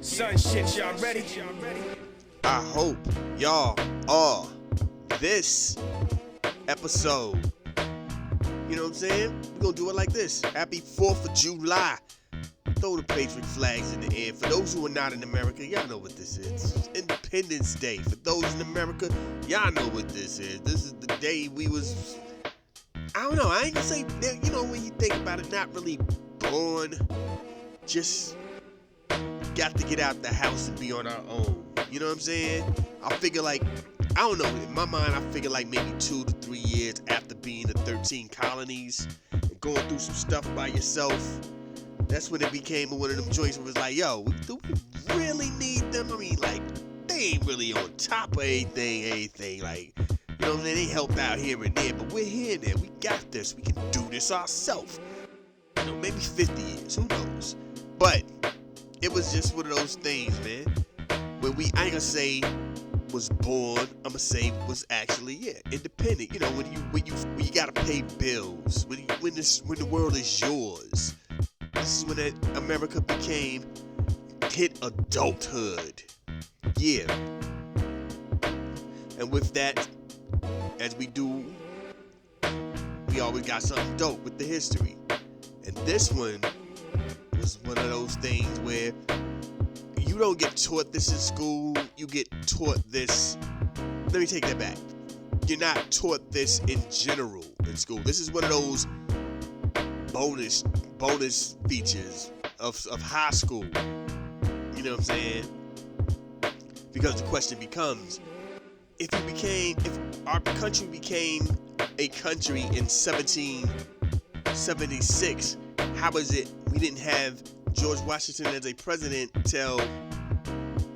Son shit, y'all ready? I hope y'all are. This episode, you know what I'm saying? We're gonna do it like this. Happy 4th of July. Throw the Patriot flags in the air. For those who are not in America, y'all know what this is. It's Independence Day. For those in America, y'all know what this is. This is the day we was, I don't know, I ain't gonna say, you know, when you think about it, not really born, just got to get out the house and be on our own. You know what I'm saying? I figure like, I don't know, in my mind, I figure like maybe 2 to 3 years after being in 13 colonies and going through some stuff by yourself. That's when it became one of them joints where it was like, yo, do we really need them? I mean, like, they ain't really on top of anything. Like, you know what I'm saying? They helped out here and there, but we're here and there. We got this. We can do this ourselves. You know, maybe 50 years. Who knows? But it was just one of those things, man. When we, I ain't gonna say was born, I'm gonna say was actually, independent. You know, when you gotta pay bills, when the world is yours. This is when America hit adulthood. Yeah. And with that, as we do, we always got something dope with the history. And this one was one of those things where you don't get taught this in school. You get taught this. Let me take that back. You're not taught this in general in school. This is one of those bonus features of high school. You know what I'm saying? Because the question becomes, if our country became a country in 1776, how is it we didn't have George Washington as a president till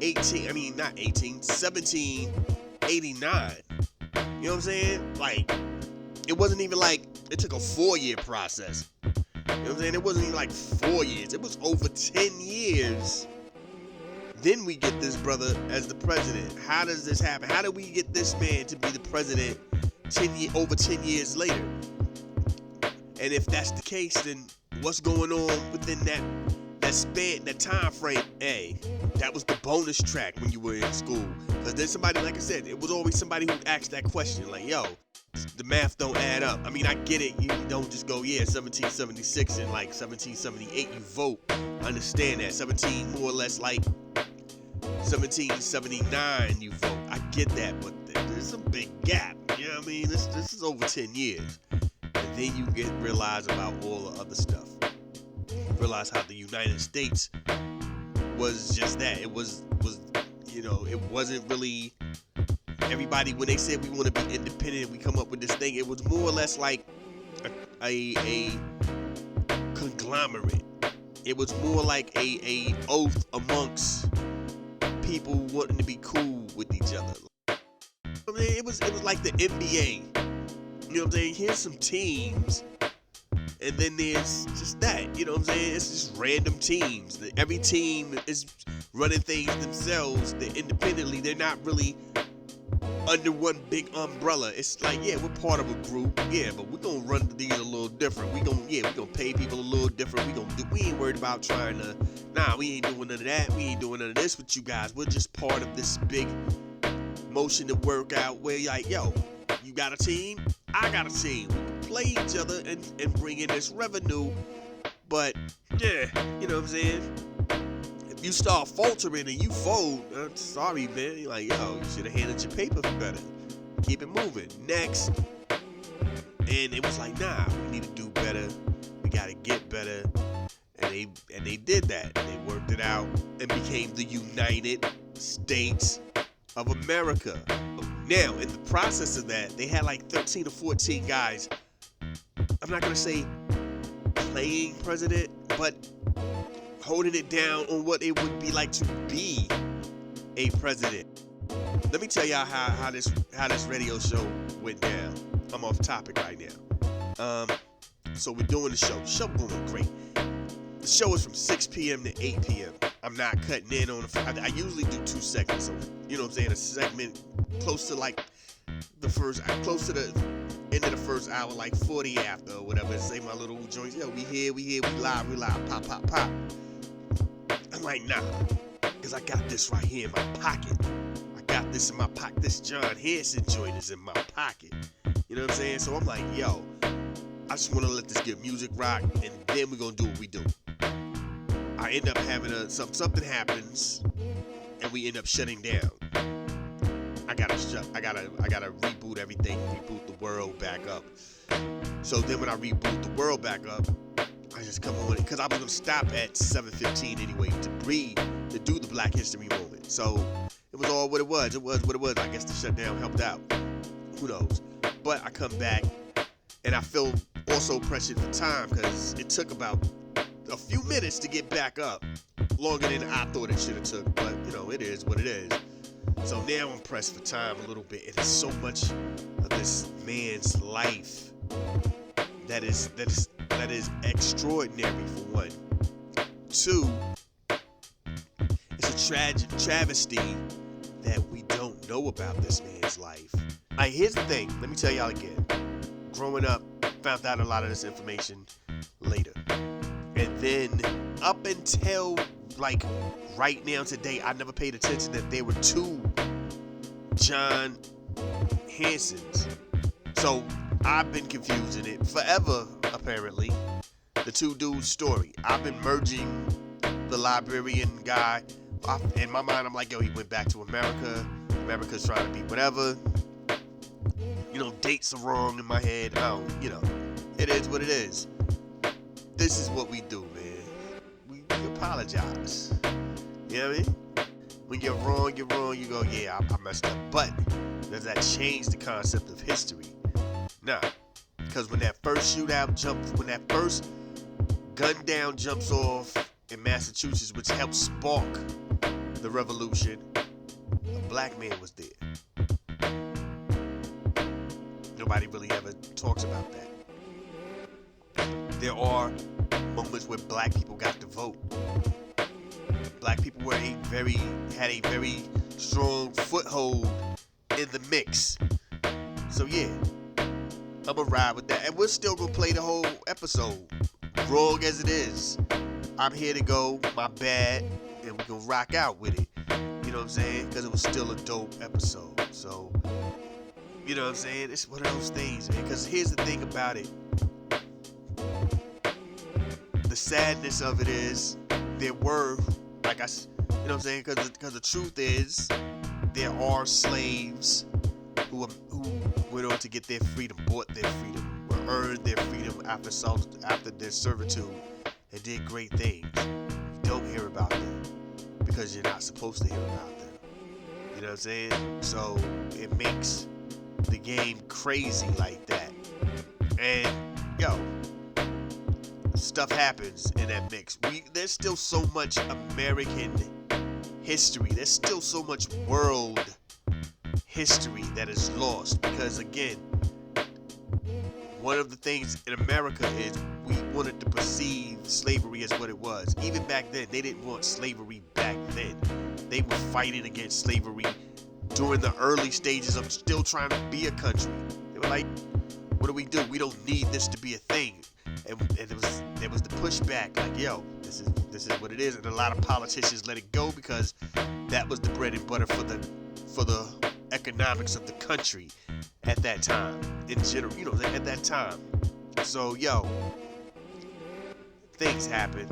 1789? You know what I'm saying? Like, it wasn't even like it took a 4-year process. You know what I'm saying? It wasn't even like 4 years. It was over 10 years. Then we get this brother as the president. How does this happen? How do we get this man to be the president over 10 years later? And if that's the case, then what's going on within that span, that time frame? Hey, that was the bonus track when you were in school. Because then somebody, like I said, it was always somebody who asked that question, like, yo, the math don't add up. I mean, I get it. You don't just go, 1776 and like 1778 you vote. I understand that. 17 more or less like 1779 you vote. I get that, but there's a big gap. You know what I mean? This is over 10 years. And then you realize about all the other stuff. Realize how the United States was just that. It was it wasn't really everybody, when they said we want to be independent, we come up with this thing, it was more or less like a conglomerate. It was more like a oath amongst people wanting to be cool with each other. I mean, it was like the NBA. You know what I'm saying? Here's some teams, and then there's just that. You know what I'm saying? It's just random teams. Every team is running things themselves. They're independently. They're not really under one big umbrella. It's like, we're part of a group, but we're gonna run these a little different. We're gonna pay people a little different. We ain't worried about trying to, we ain't doing none of that. We ain't doing none of this with you guys. We're just part of this big motion to work out where you're like, yo, you got a team, I got a team. We can play each other and bring in this revenue. But you know what I'm saying? If you start faltering and you fold, sorry, man. You're like, yo, you should have handled your paper better. Keep it moving. Next. And it was like, we need to do better. We got to get better. And they did that. They worked it out and became the United States of America. Now, in the process of that, they had like 13 or 14 guys. I'm not going to say playing president, but holding it down on what it would be like to be a president. Let me tell y'all how this radio show went down. I'm off topic right now. So we're doing the show. The show going great. The show is from 6 p.m. to 8 p.m. I'm not cutting in on I usually do 2 segments. So, you know what I'm saying? A segment close to the end of the first hour, like 40 after or whatever. Say my little joints. Yo, we here, we live, pop. I'm like, because I got this right here in my pocket. I got this in my pocket. This John Hanson joint is in my pocket. You know what I'm saying? So I'm like, yo, I just want to let this good music rock, and then we're going to do what we do. I end up having something happens, and we end up shutting down. I gotta reboot everything, reboot the world back up. So then when I reboot the world back up, I just come on it, because I was gonna stop at 7:15 anyway to do the Black History moment. So it was all what it was. It was what it was. I guess the shutdown helped out. Who knows? But I come back, and I feel also pressured for time, because it took about a few minutes to get back up. Longer than I thought it should have took, but it is what it is. So now I'm pressed for time a little bit. It is so much of this man's life that is extraordinary, for one. Two, it's a travesty that we don't know about this man's life. Here's the thing. Let me tell y'all again. Growing up, found out a lot of this information later. And then up until right now today, I never paid attention that there were two John Hansons. So I've been confusing it forever, apparently. The two dudes' story. I've been merging the librarian guy. In my mind, I'm like, yo, he went back to America. America's trying to be whatever. Dates are wrong in my head. It is what it is. This is what we do, man. We apologize. You know what I mean? When you're wrong, you go, yeah, I messed up. But does that change the concept of history? Nah. Because when that first when that first gun down jumps off in Massachusetts, which helped spark the revolution, a black man was there. Nobody really ever talks about that. There are moments where black people got to vote. Black people had a very strong foothold in the mix. So yeah, I'ma ride with that. And we're still gonna play the whole episode, wrong as it is. I'm here to go, my bad, and we're gonna rock out with it. You know what I'm saying? Because it was still a dope episode. So, you know what I'm saying? It's one of those things, man. Because here's the thing about it. The sadness of it is, there were, you know what I'm saying? Because the truth is, there are slaves who went on to get their freedom, bought their freedom, or earned their freedom after their servitude, and did great things. You don't hear about them because you're not supposed to hear about them. You know what I'm saying? So it makes the game crazy like that. And yo, stuff happens in that mix. There's still so much American history. There's still so much world history that is lost, because again, one of the things in America is we wanted to perceive slavery as what it was. Even back then, they didn't want slavery back then. They were fighting against slavery during the early stages of still trying to be a country. They were like, what do? We don't need this to be a thing. And there was the pushback, like, yo, this is what it is. And a lot of politicians let it go because that was the bread and butter for the economics of the country at that time. In general, at that time. So, yo, things happen.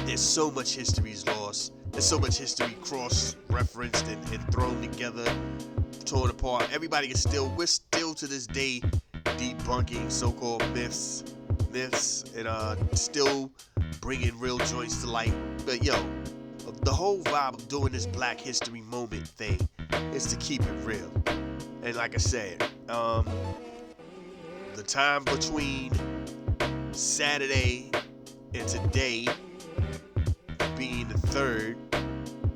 There's so much history is lost. There's so much history cross-referenced and thrown together, torn apart. We're still to this day debunking so-called myths, and still bringing real joints to light. But yo, the whole vibe of doing this Black History Moment thing is to keep it real. And like I said, the time between Saturday and today, being the 3rd,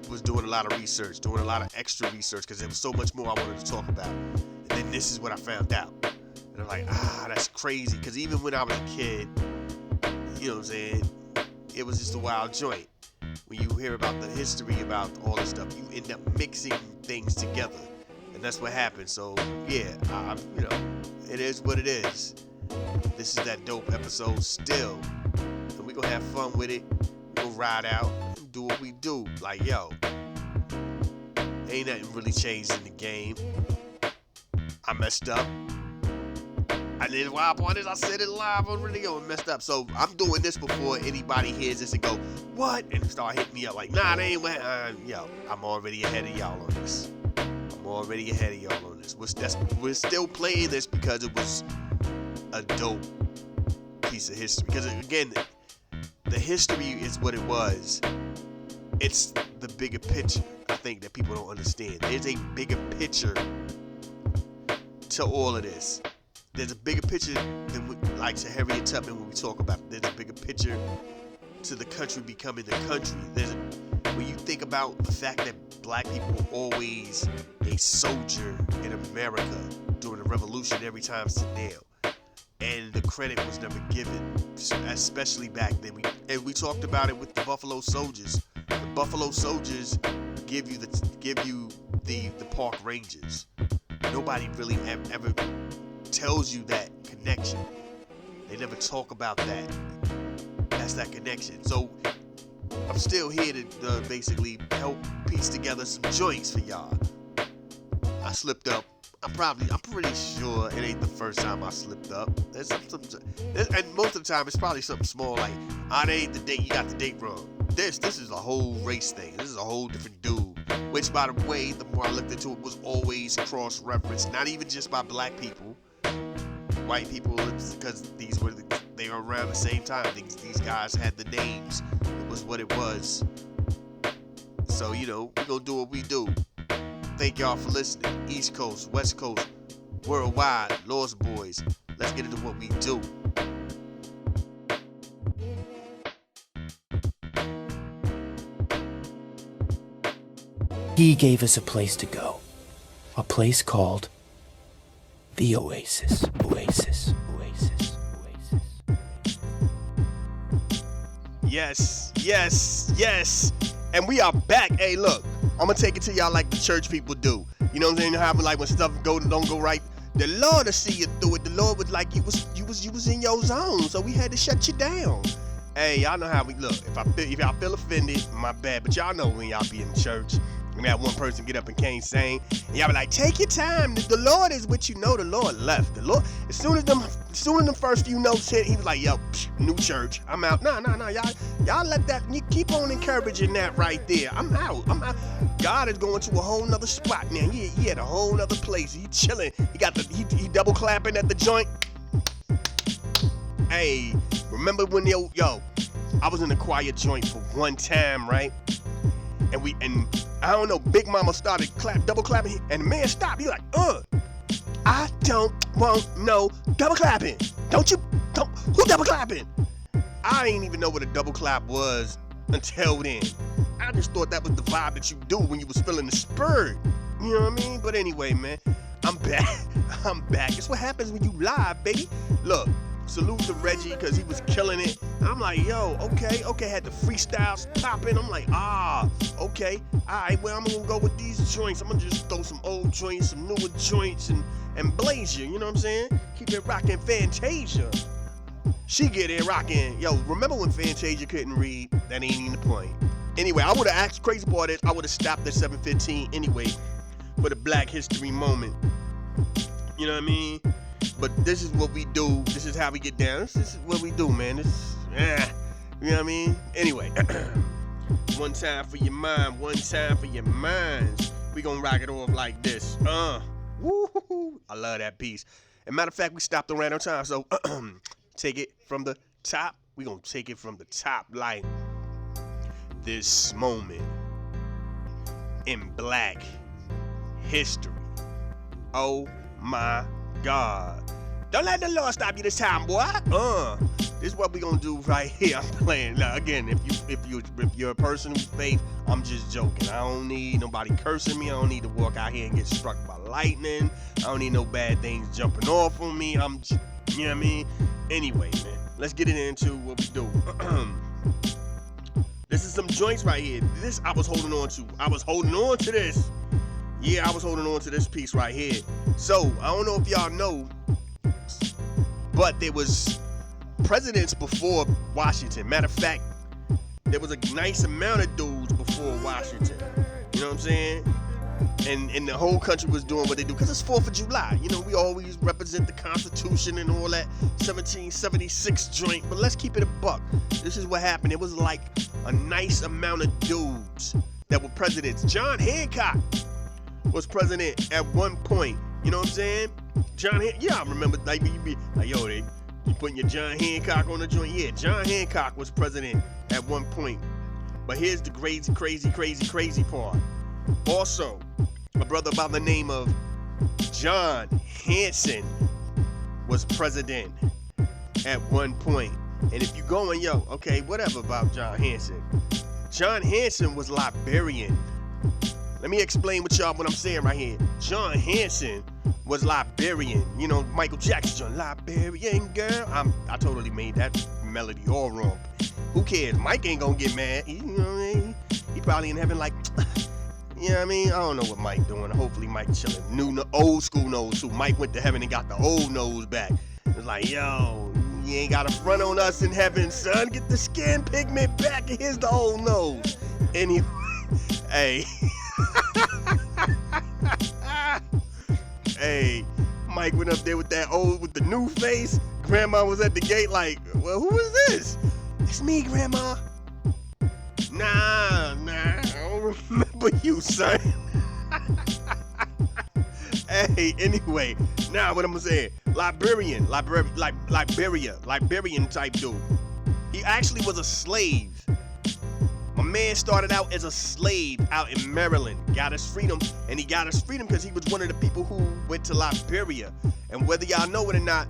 was doing a lot of research, doing a lot of extra research, because there was so much more I wanted to talk about. And then this is what I found out. And I'm like, that's crazy. Because even when I was a kid, you know what I'm saying, it was just a wild joint. When you hear about the history, about all this stuff, you end up mixing things together. And that's what happens. So, yeah, it is what it is. This is that dope episode still. And we're going to have fun with it. We're going to ride out and do what we do. Like, yo, Ain't nothing really changed in the game. I messed up. I did wild on this. I said it live on radio and messed up. So I'm doing this before anybody hears this and go, what? And start hitting me up like, nah, they ain't what. Yo, I'm already ahead of y'all on this. I'm already ahead of y'all on this. We're still playing this because it was a dope piece of history. Because again, the history is what it was. It's the bigger picture, I think, that people don't understand. There's a bigger picture to all of this. There's a bigger picture than like to Harriet Tubman when we talk about it. There's a bigger picture to the country becoming the country. When you think about the fact that black people were always a soldier in America during the revolutionary times to now, and the credit was never given, especially back then. We talked about it with the Buffalo Soldiers. The Buffalo Soldiers give you the park rangers. Nobody really ever tells you that connection. They never talk about that. That's that connection. So I'm still here to basically help piece together some joints for y'all. I slipped up. I'm pretty sure it ain't the first time I slipped up. And most of the time it's probably something small like, it ain't the date, you got the date wrong. This is a whole race thing. This is a whole different dude. Which, by the way, the more I looked into it, was always cross-referenced. Not even just by black people, white people, because they were around the same time. These guys had the names. It was what it was. So, we gonna do what we do. Thank y'all for listening. East Coast, West Coast, worldwide, Lost Boys. Let's get into what we do. He gave us a place to go. A place called the Oasis. Oasis. Oasis. Oasis. Yes. And we are back. Hey, look, I'm gonna take it to y'all like the church people do. You know what I'm saying? How like when stuff don't go right, the Lord will see you through it. The Lord was like you was in your zone, so we had to shut you down. Hey, y'all know how we look. If y'all feel offended, my bad. But y'all know when y'all be in church, when that one person get up and can't sing, and y'all be like, take your time. The Lord is what you know. The Lord left. The Lord, as soon as them first few notes hit, he was like, yo, new church. I'm out. No. Y'all let that, you keep on encouraging that right there. I'm out. God is going to a whole nother spot now. He at a whole nother place. He chilling. He double clapping at the joint. Hey, remember when I was in the choir joint for one time, right? And I don't know, Big Mama started double clapping, and the man stopped. He like, I don't want no double clapping. Who double clapping? I ain't even know what a double clap was until then. I just thought that was the vibe that you do when you was feeling the spirit. You know what I mean? But anyway, man, I'm back. It's what happens when you live, baby. Look. Salute to Reggie because he was killing it. I'm like, yo, okay, had the freestyles popping. I'm like, okay, all right, well, I'm gonna go with these joints. I'm gonna just throw some old joints, some newer joints, and blaze you, you know what I'm saying? Keep it rocking Fantasia. She get it rocking. Yo, remember when Fantasia couldn't read? That ain't even the point. Anyway, I would have asked crazy part is I would have stopped at 7:15 anyway for the Black History moment. You know what I mean? But this is what we do. This is how we get down. This is what we do, man. You know what I mean? Anyway, one time for your mind, one time for your minds. We gonna rock it off like this. Woo-hoo-hoo. I love that piece. As a matter of fact, we stopped around on time, so take it from the top. We gonna take it from the top, like this moment in Black history. Oh my God. Don't let the Lord stop you this time, boy. This is what we gonna do right here. I'm playing. Now, again, if you're a person of faith, I'm just joking. I don't need nobody cursing me. I don't need to walk out here and get struck by lightning. I don't need no bad things jumping off on me. I'm just, you know what I mean? Anyway, man, let's get it into what we do. This is some joints right here. This I was holding on to. I was holding on to this. Yeah, I was holding on to this piece right here. So, I don't know if y'all know, but there was presidents before Washington. Matter of fact, there was a nice amount of dudes before Washington. You know what I'm saying? And the whole country was doing what they do because it's 4th of July. You know, we always represent the Constitution and all that 1776 joint. But let's keep it a buck. This is what happened. It was like a nice amount of dudes that were presidents. John Hancock was president at one point. You know what I'm saying? Yeah, I remember. Like you be like, yo, you putting your John Hancock on the joint? Yeah, John Hancock was president at one point. But here's the crazy part. Also, a brother by the name of John Hanson was president at one point. And if you going, yo, okay, whatever about John Hanson. John Hanson was Liberian. Let me explain what I'm saying right here. John Hanson was Liberian. You know, Michael Jackson, John, Liberian girl. I totally made that melody all wrong. Who cares? Mike ain't gonna get mad. You know what I mean? He probably in heaven like, you know what I mean? I don't know what Mike doing. Hopefully Mike chilling. Old school nose too. Mike went to heaven and got the old nose back. It's like, yo, you ain't got a front on us in heaven, son. Get the skin pigment back and here's the old nose. Anyway, hey. Hey, Mike went up there with the new face. Grandma was at the gate like, well, who is this? It's me, Grandma. Nah, I don't remember you, son. Hey, anyway, now what I'm gonna say, Liberian type dude. He actually was a slave. My man started out as a slave out in Maryland, got his freedom, and he got his freedom because he was one of the people who went to Liberia. And whether y'all know it or not,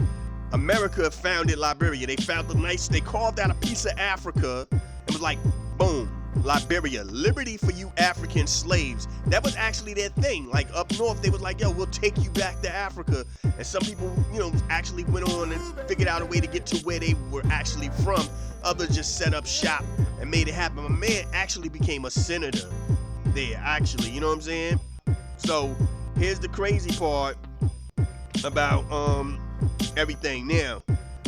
America founded Liberia. They carved out a piece of Africa and was like, boom, Liberia, liberty for you African slaves. That was actually their thing. Like up north, they was like, yo, we'll take you back to Africa. And some people, you know, actually went on and figured out a way to get to where they were actually from. Others just set up shop and made it happen. My man actually became a senator there, actually, you know what I'm saying? So here's the crazy part about everything. Now,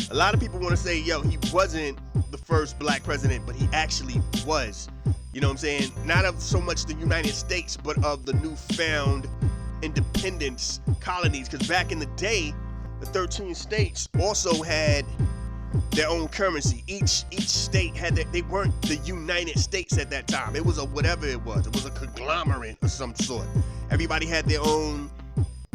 a lot of people want to say, yo, he wasn't the first black president, but he actually was. You know what I'm saying? Not of so much the United States, but of the newfound independence colonies. Because back in the day, the 13 states also had their own currency. Each state had they weren't the United States at that time. It was a whatever it was. It was a conglomerate of some sort. Everybody had their own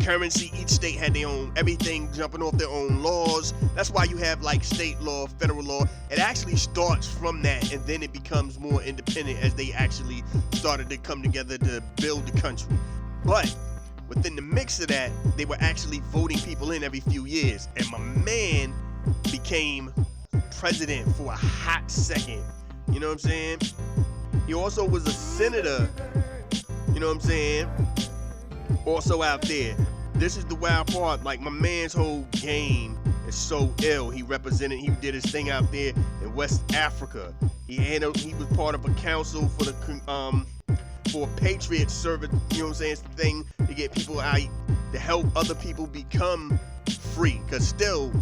currency. Each state had their own, everything jumping off their own laws. That's why you have like state law, federal law. It actually starts from that, and then it becomes more independent as they actually started to come together to build the country. But within the mix of that, they were actually voting people in every few years. And my man became president for a hot second. You know what I'm saying? He also was a senator. You know what I'm saying? Also out there. This is the wild part. Like, my man's whole game is so ill. He did his thing out there in West Africa. He was part of a council for a patriot service, you know what I'm saying, thing to get people out, to help other people become free. Because still,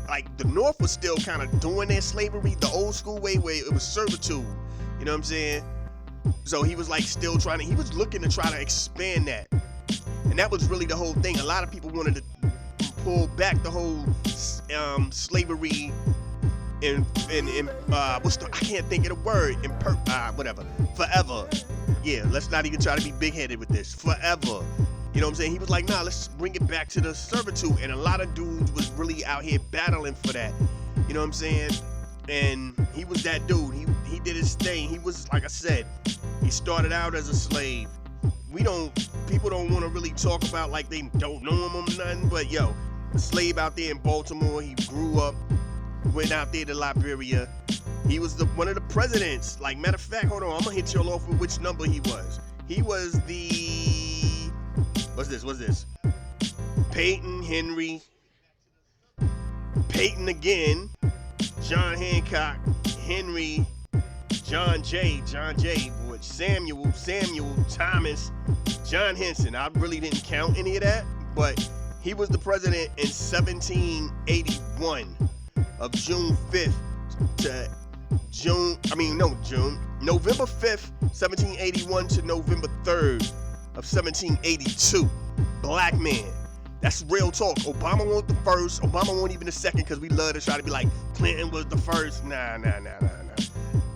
like, the North was still kind of doing their slavery the old school way, where it was servitude. You know what I'm saying? So he was like still he was looking to try to expand that. And that was really the whole thing. A lot of people wanted to pull back the whole slavery I can't think of the word, whatever, forever. Yeah, let's not even try to be big-headed with this. Forever. You know what I'm saying? He was like, nah, let's bring it back to the servitude. And a lot of dudes was really out here battling for that. You know what I'm saying? And he was that dude. He did his thing. He was, like I said, he started out as a slave. People don't want to really talk about like they don't know him or nothing, but yo, a slave out there in Baltimore. He grew up, went out there to Liberia. He was one of the presidents. Like, matter of fact, hold on, I'm gonna hit y'all off with which number he was. He was the, what's this? Peyton again, John Hancock, Henry, John J, Samuel, Thomas, John Hanson. I really didn't count any of that, but he was the president in 1781, of June 5th to November 5th, 1781 to November 3rd, of 1782. Black man. That's real talk. Obama wasn't the first. Obama wasn't even the second, because we love to try to be like, Clinton was the first. Nah.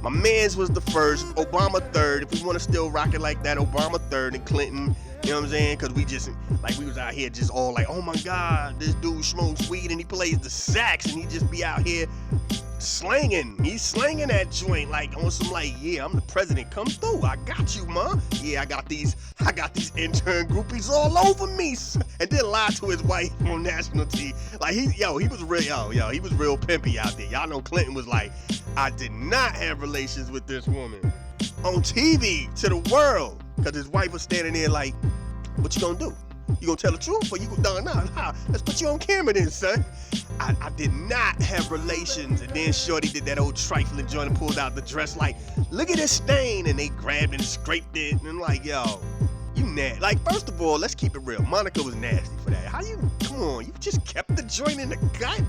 My man's was the first. Obama third. If we want to still rock it like that, Obama third and Clinton, you know what I'm saying? Because we just, like, we was out here just all like, oh my God, this dude smokes weed and he plays the sax and he just be out here slanging. He's slanging that joint like on some like, yeah, I'm the president. Come through. I got you, ma. Yeah, I got these intern groupies all over me. And then lie to his wife on national TV. Like he was real, he was real pimpy out there. Y'all know Clinton was like, I did not have relations with this woman on TV to the world, because his wife was standing there like, what you gonna do? You gonna tell the truth, or you gonna nah, let's put you on camera then, son. I did not have relations. And then Shorty did that old trifling joint and pulled out the dress like, look at this stain, and they grabbed it and scraped it, and I'm like, yo, you nasty. Like, first of all, let's keep it real. Monica was nasty for that. Come on, you just kept the joint in the gut?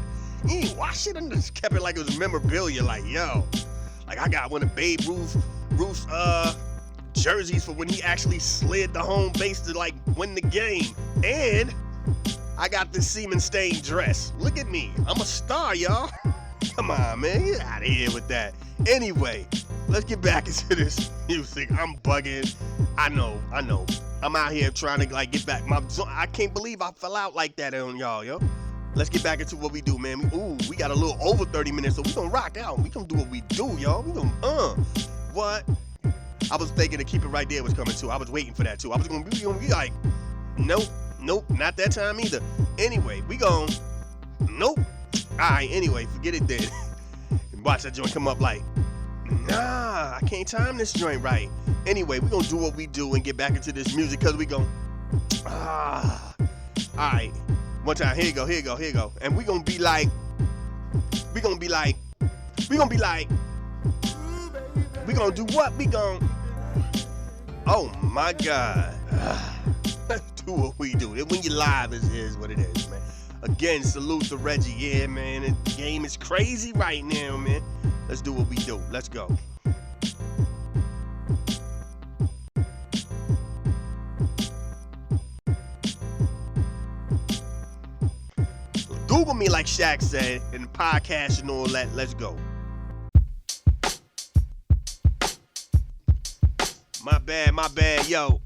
You ain't washed it and just kept it like it was memorabilia, like, yo. Like, I got one of Babe Ruth's jerseys for when he actually slid the home base to like win the game. And I got this semen stained dress. Look at me. I'm a star, y'all. Come on, man. Get out of here with that. Anyway, let's get back into this music. I'm bugging. I know. I'm out here trying to like get back. I can't believe I fell out like that on y'all, yo. Let's get back into what we do, man. We got a little over 30 minutes, so we gonna rock out. We gonna do what we do, y'all. We gonna, what? I was thinking to keep it right there was coming too. I was waiting for that too. I was gonna be like, nope, not that time either. Anyway, we gon' nope. Alright, anyway, forget it then. And watch that joint come up like, nah, I can't time this joint right. Anyway, we gonna do what we do and get back into this music, cause we gon' alright. One time, here you go. And we gonna be like, we gonna do what? Oh my God. Let's do what we do. When you live is what it is, man. Again, salute to Reggie. Yeah, man, the game is crazy right now, man. Let's do what we do. Let's go. Google me like Shaq said in the podcast and all that. Let's go. My bad, yo.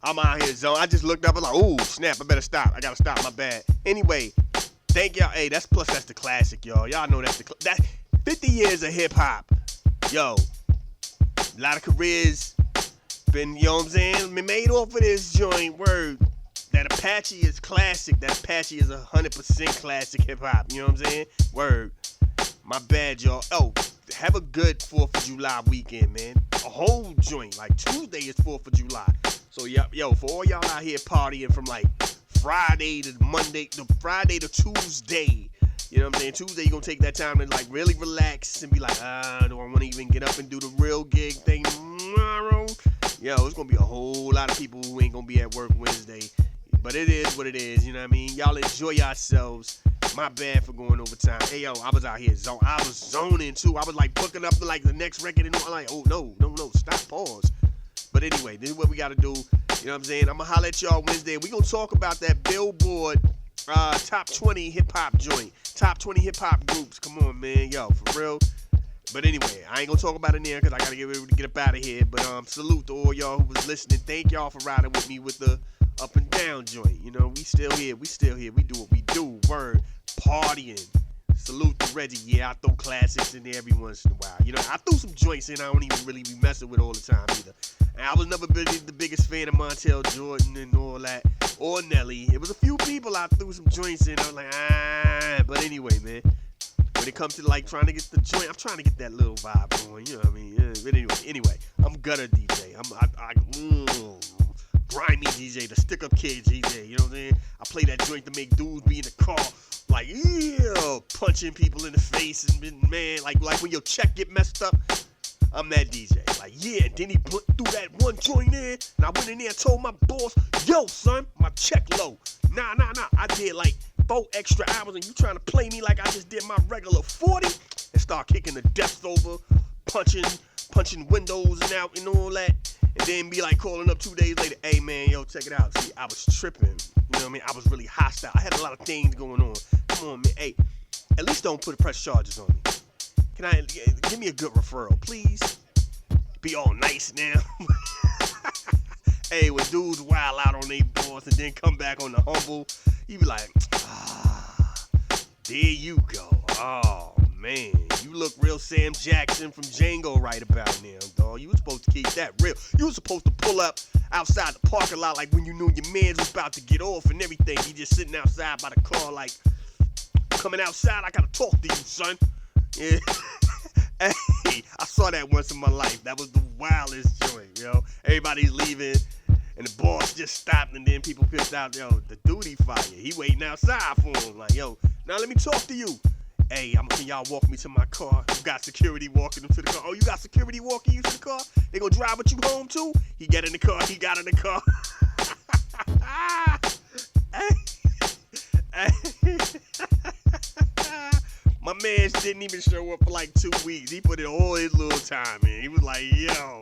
I'm out here, zone. I just looked up and like, ooh, snap, I better stop. I gotta stop, my bad. Anyway, thank y'all. Hey, that's the classic, y'all. Y'all know that's that 50 years of hip hop. Yo, a lot of careers been, you know what I'm saying, been made off of this joint. Word. That Apache is classic. That Apache is 100% classic hip hop. You know what I'm saying? Word. My bad, y'all. Oh, have a good 4th of July weekend, man. A whole joint. Like Tuesday is 4th of July. So, yo, for all y'all out here partying from like Friday to Tuesday. You know what I'm saying? Tuesday, you're going to take that time to like really relax and be like, do I want to even get up and do the real gig thing tomorrow? Yo, it's going to be a whole lot of people who ain't going to be at work Wednesday. But it is what it is, you know what I mean? Y'all enjoy yourselves. My bad for going overtime. Hey, yo, I was out here I was zoning, too. I was, like, booking up to, like, the next record, and I'm like, oh, no, stop, pause. But anyway, this is what we got to do. You know what I'm saying? I'm going to holler at y'all Wednesday. We're going to talk about that Billboard top 20 hip-hop joint. Top 20 hip-hop groups. Come on, man. Yo, for real. But anyway, I ain't going to talk about it now because I got to get up out of here. But salute to all y'all who was listening. Thank y'all for riding with me with the up and down joint. You know, we still here. We do what we do. Word. Partying. Salute to Reggie. Yeah, I throw classics in there every once in a while. You know, I threw some joints in I don't even really be messing with all the time either. And I was never the biggest fan of Montel Jordan and all that. Or Nelly. It was a few people I threw some joints in. I was like, But anyway, man. When it comes to like trying to get the joint, I'm trying to get that little vibe going. You know what I mean? Yeah, but anyway, I'm gutter DJ. Grimy DJ, the stick-up kid DJ, you know what I'm saying? I play that joint to make dudes be in the car, like, yeah, punching people in the face, and man, like when your check get messed up, I'm that DJ. Like, yeah, and then he threw that one joint in, and I went in there and told my boss, yo, son, my check low. Nah, I did like 4 extra hours, and you trying to play me like I just did my regular 40, and start kicking the desks over, punching windows and out and all that. And then be like calling up 2 days later, hey man, yo, check it out. See, I was tripping. You know what I mean? I was really hostile. I had a lot of things going on. Come on, man. Hey, at least don't put press charges on me. Can I give me a good referral, please? Be all nice now. Hey, when dudes wild out on their boss and then come back on the humble, you be like, there you go. Oh man, you look real Sam Jackson from Django right about now, dog. You was supposed to keep that real. You was supposed to pull up outside the parking lot like when you knew your man was about to get off and everything. You just sitting outside by the car like, coming outside, I gotta talk to you, son. Yeah. Hey, I saw that once in my life. That was the wildest joint, yo. Everybody's leaving, and the boss just stopped, and then people pissed out, yo, the duty fire. He waiting outside for him, like, yo, now let me talk to you. Hey, can y'all walk me to my car? You got security walking him to the car. Oh, you got security walking you to the car? They gonna drive with you home too? He got in the car. He got in the car. My man didn't even show up for like 2 weeks. He put in all his little time in. He was like, yo.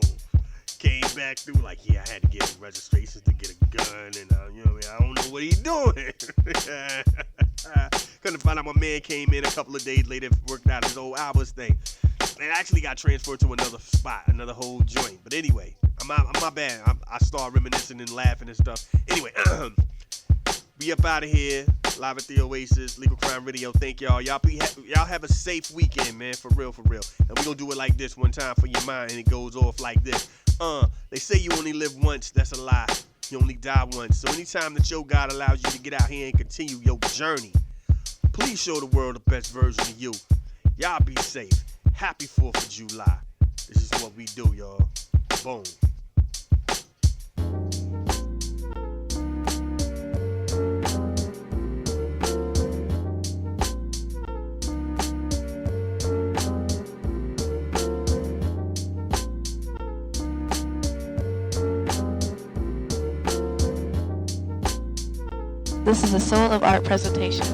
Came back through like, yeah, I had to get registrations to get a gun. And, you know what I mean? I don't know what he's doing. Couldn't find out my man came in a couple of days later, worked out his old hours thing. And actually got transferred to another spot, another whole joint. But anyway, my bad. I started reminiscing and laughing and stuff. Anyway, be up out of here. Live at the Oasis, Legal Crime Radio. Thank y'all. Y'all have a safe weekend, man. For real, for real. And we gonna do it like this one time for your mind, and it goes off like this. They say you only live once. That's a lie. You only die once. So anytime that your God allows you to get out here and continue your journey, please show the world the best version of you. Y'all be safe. Happy 4th of July. This is what we do, y'all. Boom. This is a Soul of Art presentation.